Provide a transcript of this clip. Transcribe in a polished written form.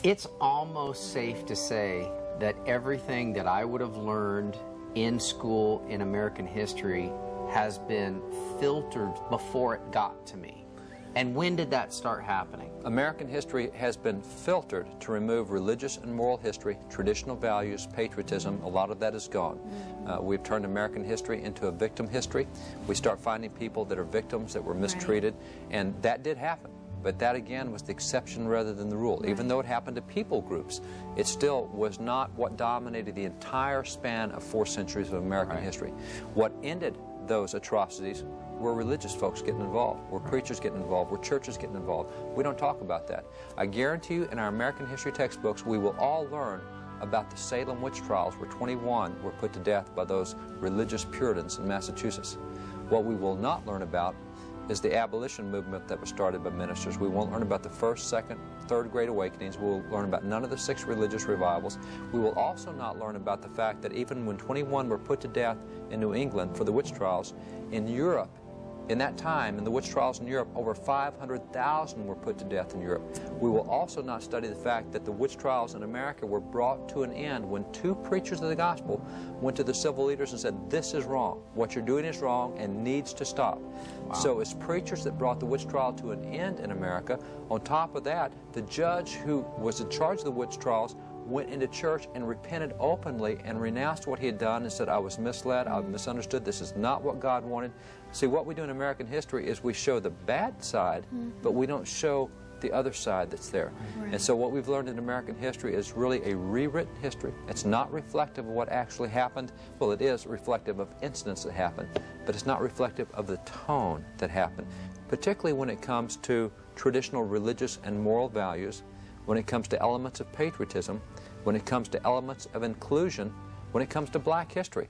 It's almost safe to say that everything that I would have learned in school in American history has been filtered before it got to me. And when did that start happening? American history has been filtered to remove religious and moral history, traditional values, patriotism. A lot of that is gone. We've turned American history into a victim history. We start finding people that are victims that were mistreated, and that did happen. But that, again, was the exception rather than the rule. Even though it happened to people groups, it still was not what dominated the entire span of 4 centuries of American history. What ended those atrocities were religious folks getting involved, were preachers getting involved, were churches getting involved. We don't talk about that. I guarantee you, in our American history textbooks, we will all learn about the Salem witch trials, where 21 were put to death by those religious Puritans in Massachusetts. What we will not learn about is the abolition movement that was started by ministers. We won't learn about the first, second, third Great Awakenings. We'll learn about none of the 6 religious revivals. We will also not learn about the fact that even when 21 were put to death in New England for the witch trials, in Europe, in that time, in the witch trials in Europe, over 500,000 were put to death in Europe. We will also not study the fact that the witch trials in America were brought to an end when 2 preachers of the gospel went to the civil leaders and said, "This is wrong. What you're doing is wrong and needs to stop." Wow. So it's preachers that brought the witch trial to an end in America. On top of that, the judge who was in charge of the witch trials went into church and repented openly and renounced what he had done and said, "I was misled, I misunderstood, this is not what God wanted." See, what we do in American history is we show the bad side, but we don't show the other side that's there. And so what we've learned in American history is really a rewritten history. It's not reflective of what actually happened. Well, it is reflective of incidents that happened, but it's not reflective of the tone that happened, particularly when it comes to traditional religious and moral values, when it comes to elements of patriotism, when it comes to elements of inclusion, when it comes to black history.